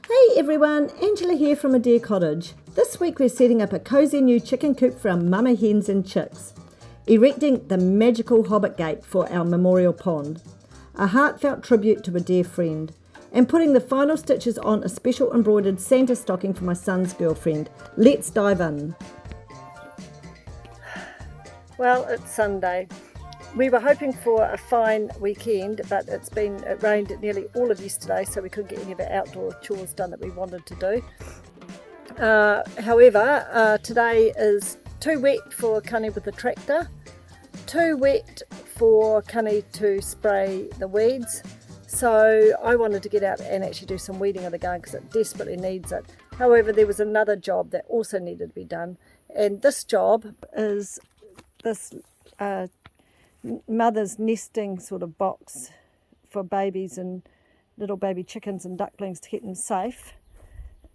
Hey everyone, Angela here from A Deer Cottage. This week we're setting up a cosy new chicken coop for our mumma hens and chicks, erecting the magical Hobbit gate for our memorial pond, a heartfelt tribute to a dear friend, and putting the final stitches on a special embroidered Santa stocking for my son's girlfriend. Let's dive in. Well, it's Sunday. We were hoping for a fine weekend, but it rained nearly all of yesterday, so we couldn't get any of our outdoor chores done that we wanted to do. However, today is too wet for Cunny with the tractor, too wet for Cunny to spray the weeds, so I wanted to get out and actually do some weeding of the garden because it desperately needs it. However, there was another job that also needed to be done, and this job is this mother's nesting sort of box for babies and little baby chickens and ducklings to keep them safe.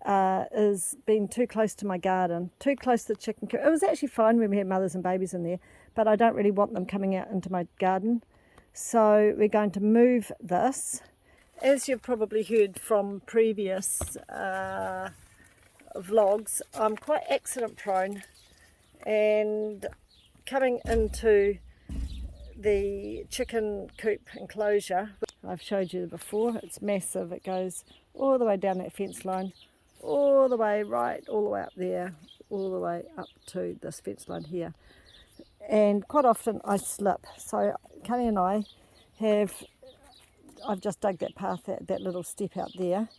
Is being too close to my garden, too close to the chicken coop. It was actually fine when we had mothers and babies in there, but I don't really want them coming out into my garden. So we're going to move this. As you've probably heard from previous vlogs, I'm quite accident prone, and coming into the chicken coop enclosure, I've showed you before, it's massive. It goes all the way down that fence line, all the way all the way up there, all the way up to this fence line here. And quite often I slip. So Cunny and I've just dug that path, that little step out there,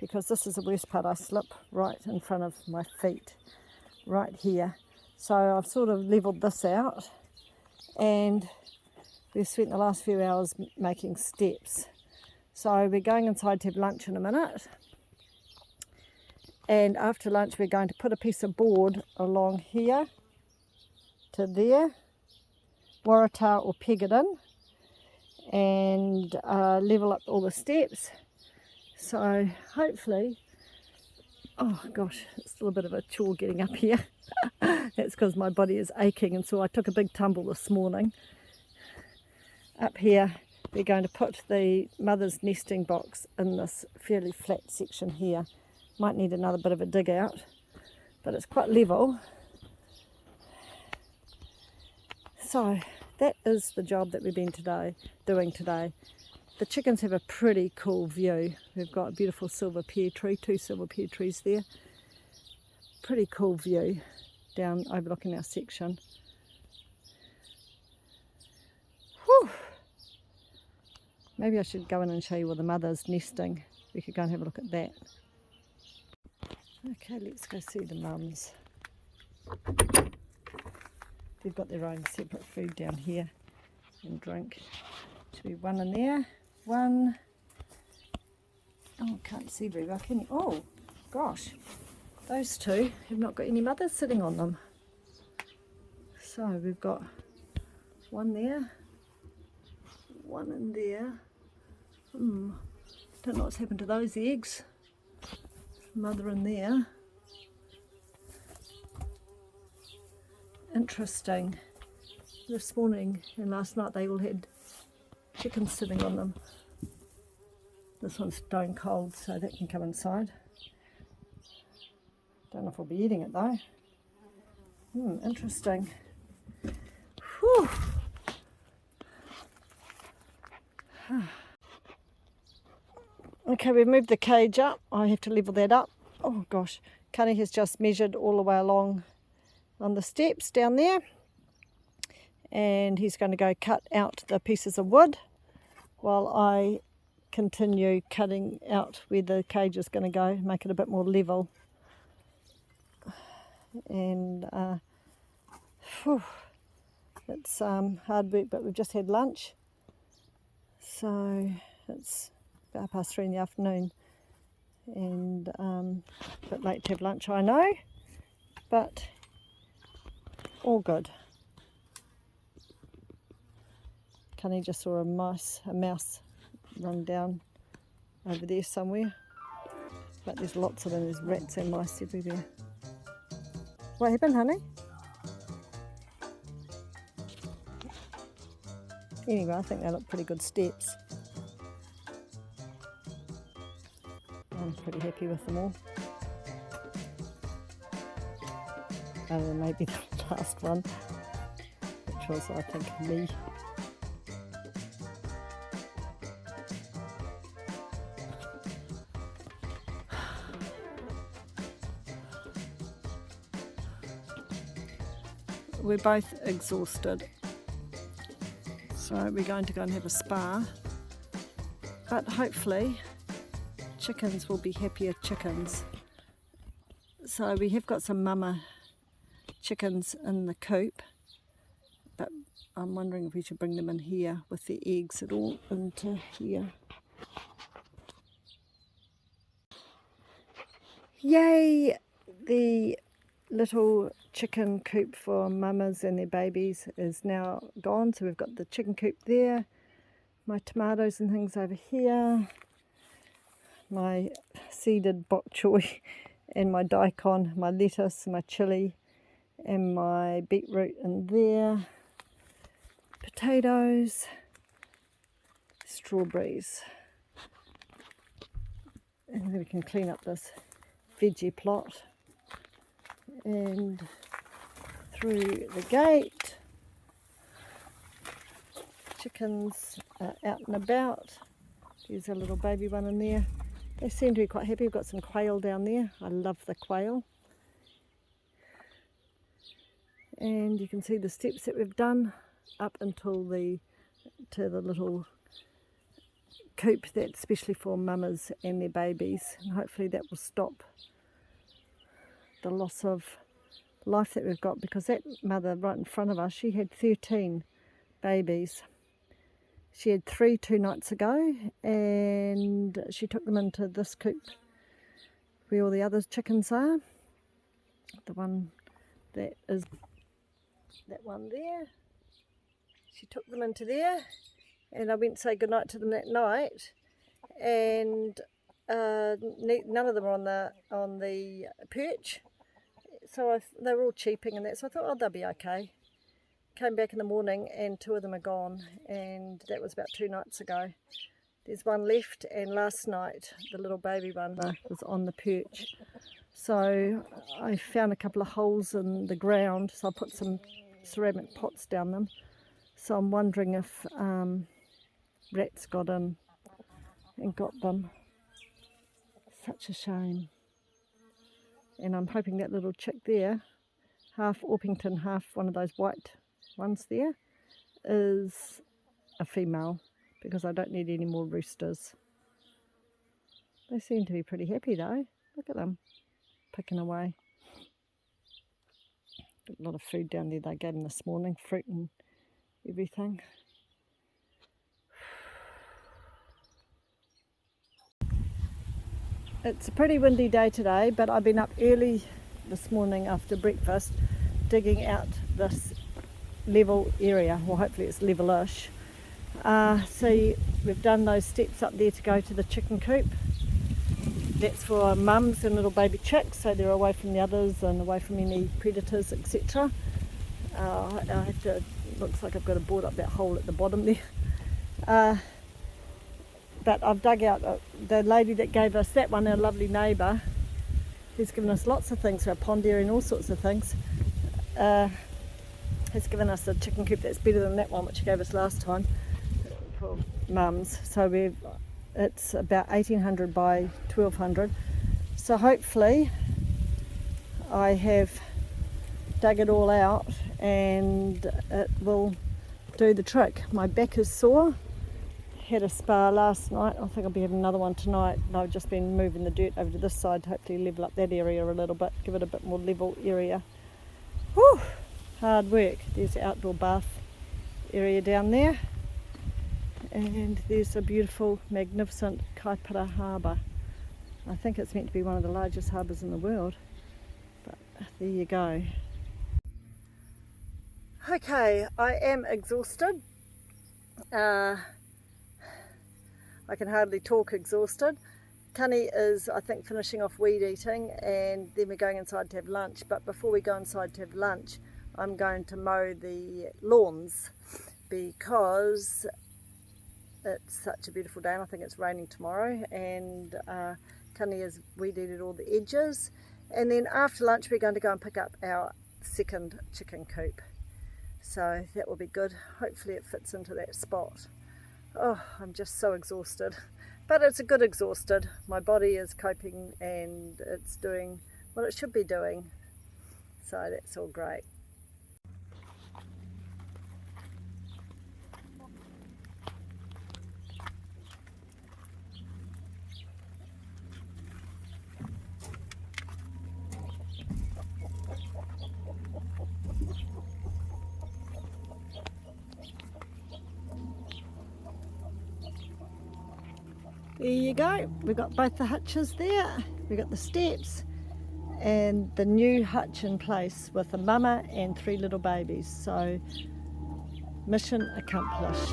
because this is the worst part. I slip right in front of my feet, right here. So I've sort of levelled this out, and we've spent the last few hours making steps. So we're going inside to have lunch in a minute. And after lunch, we're going to put a piece of board along here to there, waratah or peg it in, and level up all the steps. So hopefully, oh gosh, it's still a bit of a chore getting up here. That's because my body is aching, and so I took a big tumble this morning. Up here, we're going to put the mother's nesting box in this fairly flat section here. Might need another bit of a dig out, but it's quite level. So that is the job that we've been doing today. The chickens have a pretty cool view. We've got a beautiful silver pear tree, 2 silver pear trees there. Pretty cool view down overlooking our section. Whew. Maybe I should go in and show you where the mother's nesting. We could go and have a look at that. Okay, let's go see the mums. They've got their own separate food down here and drink. Should be one in there. One. Oh, can't see very well, can you? Oh, gosh. Those two have not got any mothers sitting on them. So we've got one there, one in there. Don't know what's happened to those eggs. Mother in there. Interesting. This morning and last night they all had chickens sitting on them. This one's stone cold, so that can come inside. Don't know if I'll be eating it though. Interesting. Whew. Okay, we've moved the cage up. I have to level that up. Oh gosh, Cunny has just measured all the way along on the steps down there, and he's going to go cut out the pieces of wood while I continue cutting out where the cage is going to go, make it a bit more level. And it's hard work, but we've just had lunch, so it's about 3:30 in the afternoon, and a bit late to have lunch, I know, but all good. Cunny just saw a mouse run down over there somewhere, but there's lots of them. There's rats and mice everywhere. What happened, honey? Anyway, I think they look pretty good steps. pretty happy with them all. Other than maybe the last one, which was, I think, me. We're both exhausted, so we're going to go and have a spa, but hopefully chickens will be happier chickens. So we have got some mumma chickens in the coop, but I'm wondering if we should bring them in here with the eggs at all into here. Yay! The little chicken coop for mummas and their babies is now gone, so we've got the chicken coop there, my tomatoes and things over here, my seeded bok choy and my daikon, my lettuce, my chilli and my beetroot in there, potatoes, strawberries, and then we can clean up this veggie plot. And through the gate, chickens are out and about. There's a little baby one in there. They seem to be quite happy. We've got some quail down there. I love the quail. And you can see the steps that we've done up until the little coop that's especially for mummas and their babies, and hopefully that will stop the loss of life that we've got, because that mother right in front of us, she had 13 babies. She had 3 2 nights ago, and she took them into this coop where all the other chickens are. The one that is that one there, she took them into there, and I went to say goodnight to them that night, and none of them are on the perch, so they were all cheeping and that, so I thought, oh, they'll be okay. Came back in the morning and 2 of them are gone, and that was about 2 nights ago. There's one left, and last night the little baby one was on the perch, so I found a couple of holes in the ground, so I put some ceramic pots down them. So I'm wondering if rats got in and got them. Such a shame. And I'm hoping that little chick there, half Orpington, half one of those white ones there, is a female, because I don't need any more roosters. They seem to be pretty happy though. Look at them, picking away. Got a lot of food down there they gave them this morning, fruit and everything. It's a pretty windy day today, but I've been up early this morning after breakfast digging out this level area, well hopefully it's level-ish. So we've done those steps up there to go to the chicken coop. That's for mums and little baby chicks, so they're away from the others and away from any predators, etc. I have to, looks like I've got to board up that hole at the bottom there. But I've dug out the lady that gave us that one, our lovely neighbour, who's given us lots of things for our pond area and all sorts of things, has given us a chicken coop that's better than that one which she gave us last time for mums. So it's about 1800 by 1200. So hopefully I have dug it all out and it will do the trick. My back is sore. Had a spa last night. I think I'll be having another one tonight. And I've just been moving the dirt over to this side to hopefully level up that area a little bit, give it a bit more level area. Whew, hard work. There's the outdoor bath area down there, and there's a beautiful, magnificent Kaipara harbour. I think it's meant to be one of the largest harbours in the world, but there you go. Okay, I am exhausted. I can hardly talk exhausted. Tunny is, I think, finishing off weed eating, and then we're going inside to have lunch. But before we go inside to have lunch, I'm going to mow the lawns because it's such a beautiful day, and I think it's raining tomorrow. And Kani has weed-eated all the edges. And then after lunch we're going to go and pick up our second chicken coop. So that will be good. Hopefully it fits into that spot. Oh, I'm just so exhausted. But it's a good exhausted. My body is coping and it's doing what it should be doing. So that's all great. There you go, we've got both the hutches there, we've got the steps and the new hutch in place with a mumma and 3 little babies, so mission accomplished.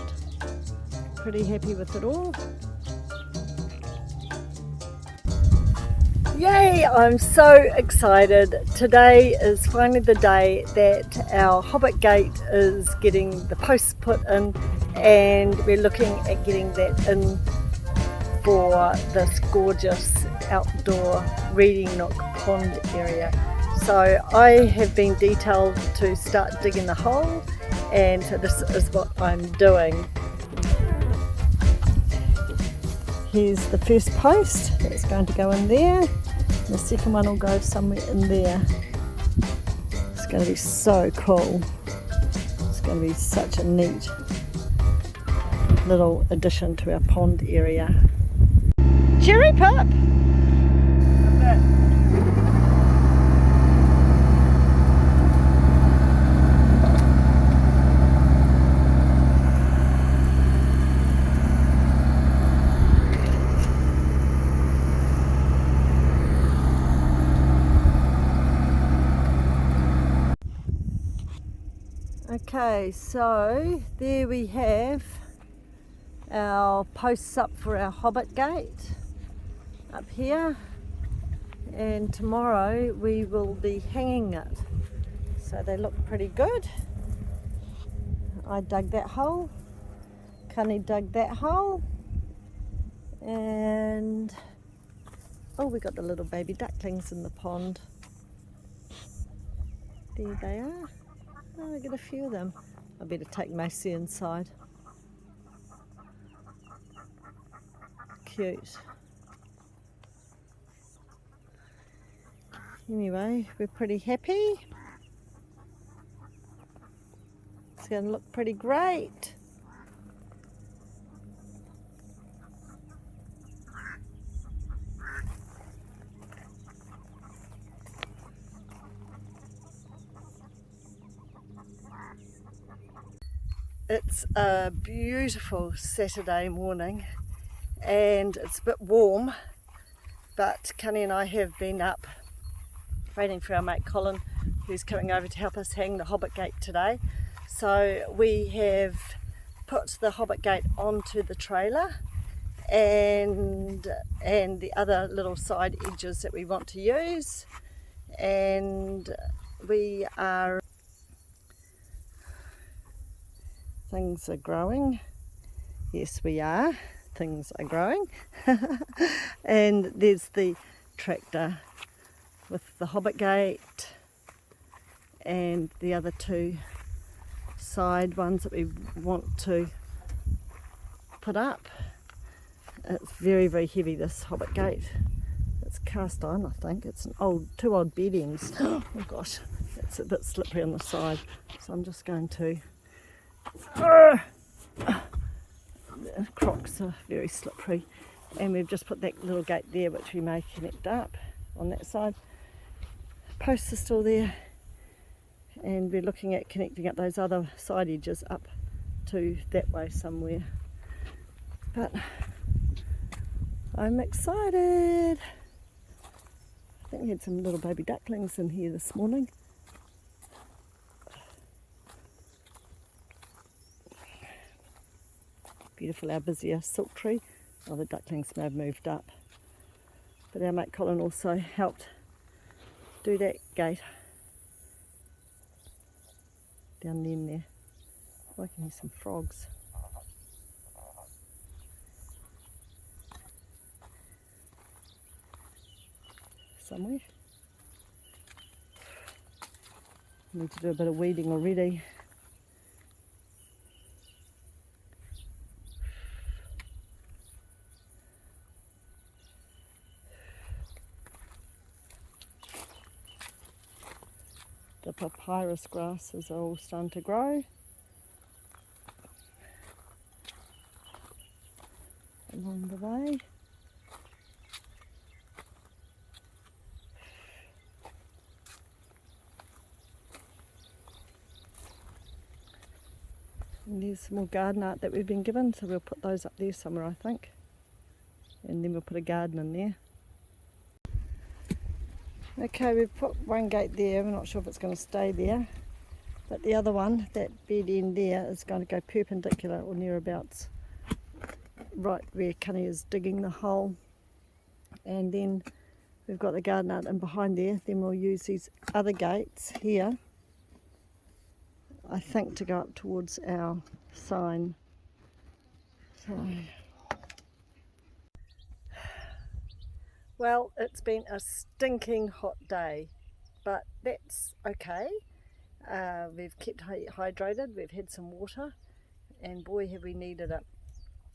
Pretty happy with it all. Yay, I'm so excited. Today is finally the day that our Hobbit gate is getting the posts put in, and we're looking at getting that in for this gorgeous outdoor reading nook pond area. So I have been detailed to start digging the hole, and so this is what I'm doing. Here's the first post that's going to go in there. The second one will go somewhere in there. It's going to be so cool. It's going to be such a neat little addition to our pond area. Cherry Pip! Okay, so there we have our posts up for our Hobbit gate up here, and tomorrow we will be hanging it. So they look pretty good. I dug that hole, Kani dug that hole, and oh, we got the little baby ducklings in the pond. There they are. Oh, I get a few of them. I better take Macy inside. Cute. Anyway, we're pretty happy. It's going to look pretty great. It's a beautiful Saturday morning and it's a bit warm, but Kani and I have been up waiting for our mate Colin, who's coming over to help us hang the Hobbit gate today. So we have put the Hobbit gate onto the trailer and the other little side edges that we want to use, and we are things are growing. Yes, we are. Things are growing. And there's the tractor with the Hobbit gate and the other 2 side ones that we want to put up. It's very, very heavy, this Hobbit gate. It's cast iron, I think. It's an 2 old bed ends. Oh gosh, it's a bit slippery on the side. So I'm just going to... The crocks are very slippery, and we've just put that little gate there which we may connect up on that side. Posts are still there, and we're looking at connecting up those other side edges up to that way somewhere. But I'm excited. I think we had some little baby ducklings in here this morning. Beautiful, our busier silk tree. Oh, the ducklings may have moved up. But our mate Colin also helped do that gate down the end there. I can hear some frogs. somewhere. Need to do a bit of weeding already. The papyrus grasses are all starting to grow. Along the way. And there's some more garden art that we've been given, so we'll put those up there somewhere, I think. And then we'll put a garden in there. Okay, we've put one gate there. We're not sure if it's going to stay there. But the other one, that bed end there, is going to go perpendicular or nearabouts. Right where Cunny is digging the hole. And then we've got the garden art in behind there. Then we'll use these other gates here, I think, to go up towards our sign. So, well, it's been a stinking hot day, but that's okay. We've kept hydrated, we've had some water, and boy have we needed it.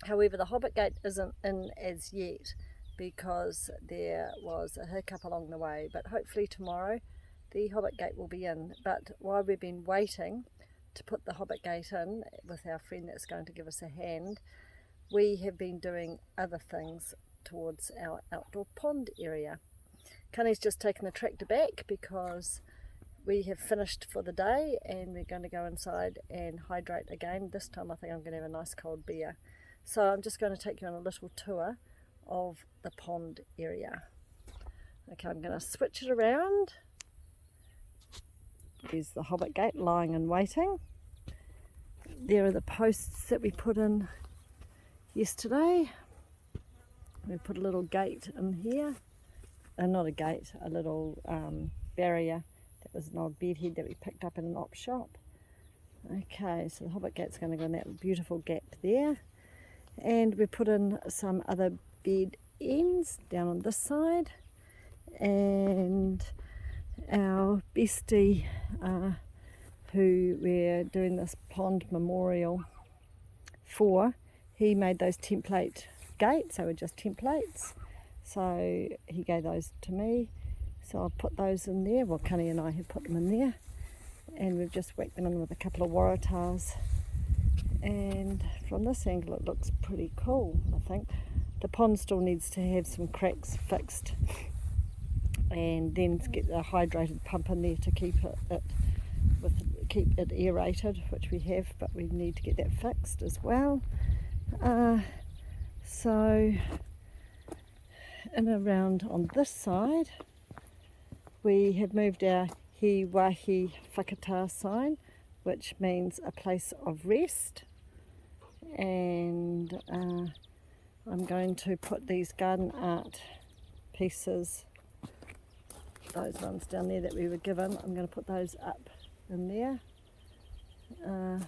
However, the Hobbit gate isn't in as yet because there was a hiccup along the way, but hopefully tomorrow the Hobbit gate will be in. But while we've been waiting to put the Hobbit gate in with our friend that's going to give us a hand, we have been doing other things towards our outdoor pond area. Cunny's just taken the tractor back because we have finished for the day and we're going to go inside and hydrate again. This time I think I'm going to have a nice cold beer. So I'm just going to take you on a little tour of the pond area. Okay, I'm going to switch it around. There's the Hobbit gate lying and waiting. There are the posts that we put in yesterday. We put a little gate in here. Not a gate, a little barrier. That was an old bedhead that we picked up in an op shop. Okay, so the Hobbit gate's going to go in that beautiful gap there. And we put in some other bed ends down on this side. And our bestie, who we're doing this pond memorial for, he made those template gates. They were just templates. So he gave those to me. So I've put those in there. Well, Cunny and I have put them in there. And we've just whacked them in with a couple of waratahs. And from this angle it looks pretty cool, I think. The pond still needs to have some cracks fixed. And then get a hydrated pump in there to keep it aerated, which we have, but we need to get that fixed as well. So, and around on this side, we have moved our He Wahi Whakatā sign, which means a place of rest. And I'm going to put these garden art pieces, those ones down there that we were given, I'm going to put those up in there. And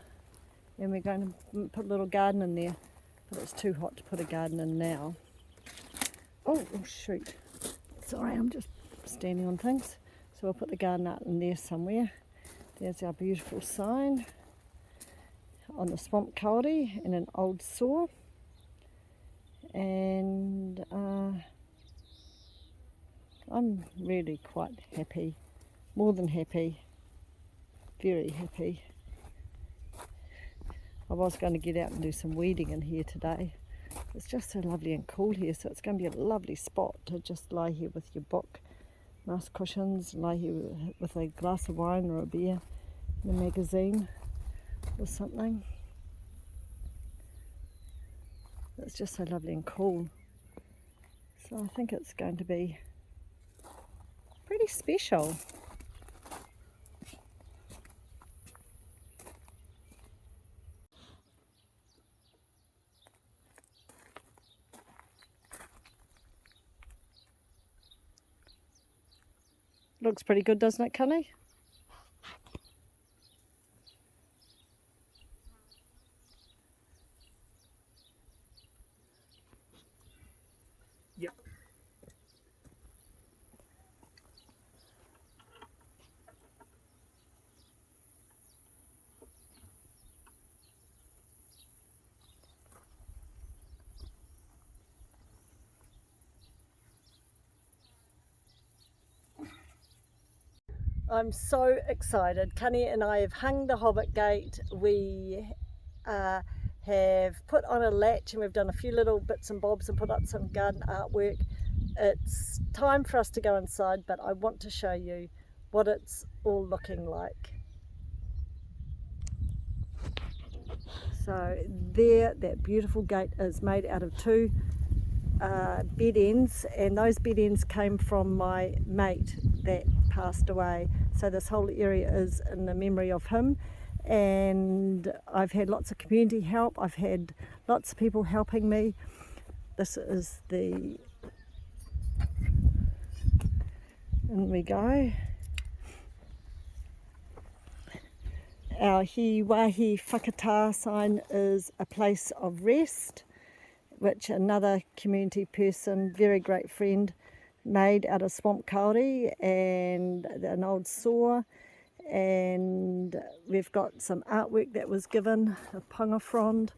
we're going to put a little garden in there, but it's too hot to put a garden in now. Oh shoot, sorry, I'm just standing on things. So we'll put the garden art in there somewhere. There's our beautiful sign on the swamp kauri in an old saw. And I'm really quite happy, more than happy, very happy. I was going to get out and do some weeding in here today. It's just so lovely and cool here, so it's going to be a lovely spot to just lie here with your book, nice cushions, lie here with a glass of wine or a beer, and a magazine or something. It's just so lovely and cool. So I think it's going to be pretty special. Looks pretty good, doesn't it, Cunny? I'm so excited. Cunny and I have hung the Hobbit gate. We have put on a latch and we've done a few little bits and bobs and put up some garden artwork. It's time for us to go inside, but I want to show you what it's all looking like. So there, that beautiful gate is made out of two bed ends, and those bed ends came from my mate that passed away. So this whole area is in the memory of him, and I've had lots of community help. I've had lots of people helping me. This is the, in we go, our He Wahi Whakatā sign is a place of rest, which another community person, very great friend, made out of swamp kauri and an old saw. And we've got some artwork that was given, a panga frond,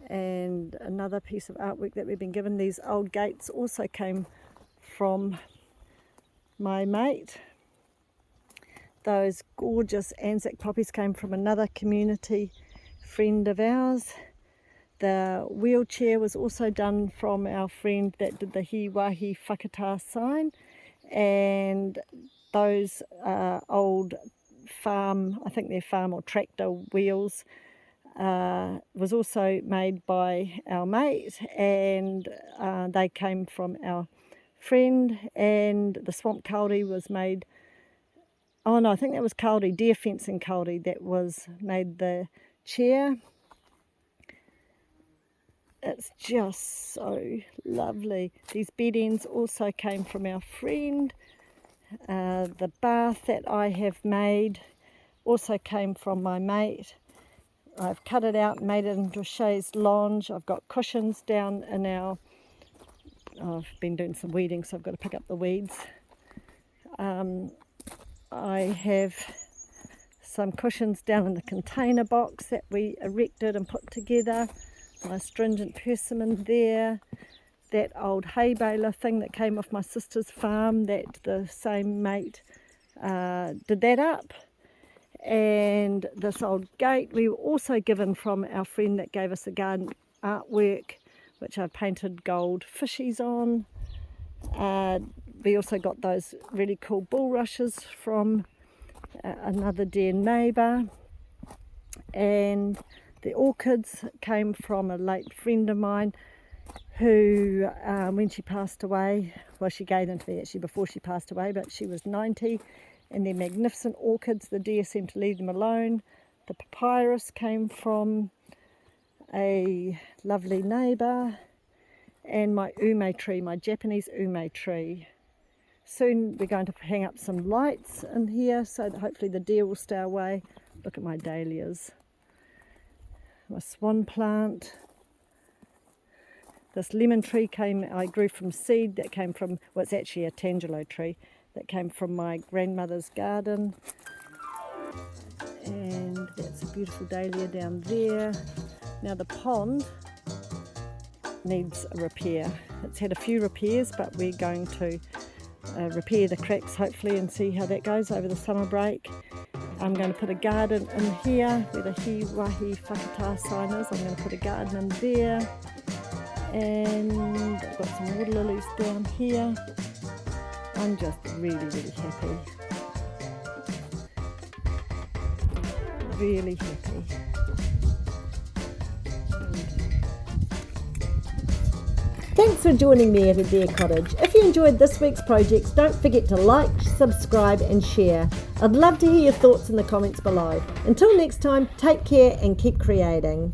and another piece of artwork that we've been given. These old gates also came from my mate. Those gorgeous Anzac poppies came from another community friend of ours. The wheelchair was also done from our friend that did the He Wahi Whakatā sign, and those old farm, I think they're farm or tractor wheels, was also made by our mate, and they came from our friend. And the swamp kauri was made, oh no, I think that was kauri, deer fencing kauri, that was made the chair. It's just so lovely. These bed ends also came from our friend. The bath that I have made also came from my mate. I've cut it out and made it into a chaise lounge. I've got cushions down in our, I've been doing some weeding, so I've got to pick up the weeds. I have some cushions down in the container box that we erected and put together. My stringent persimmon there, that old hay baler thing that came off my sister's farm that the same mate did that up, and this old gate we were also given from our friend that gave us the garden artwork, which I painted gold fishies on. We also got those really cool bulrushes from another dear neighbour, and the orchids came from a late friend of mine who, when she passed away, well, she gave them to me actually before she passed away, but she was 90, and they're magnificent orchids. The deer seemed to leave them alone. The papyrus came from a lovely neighbour, and my ume tree, my Japanese ume tree. Soon we're going to hang up some lights in here so that hopefully the deer will stay away. Look at my dahlias. My swan plant. This lemon tree I grew from seed that came from, well, it's actually a tangelo tree that came from my grandmother's garden. And that's a beautiful dahlia down there. Now the pond needs a repair. It's had a few repairs, but we're going to repair the cracks hopefully and see how that goes over the summer break. I'm going to put a garden in here where the He Wahi Whakatā sign is. I'm going to put a garden in there, and I've got some water lilies down here. I'm just really, really happy. Really happy. Thanks for joining me at A Deer Cottage. If you enjoyed this week's projects, don't forget to like, subscribe and share. I'd love to hear your thoughts in the comments below. Until next time, take care and keep creating.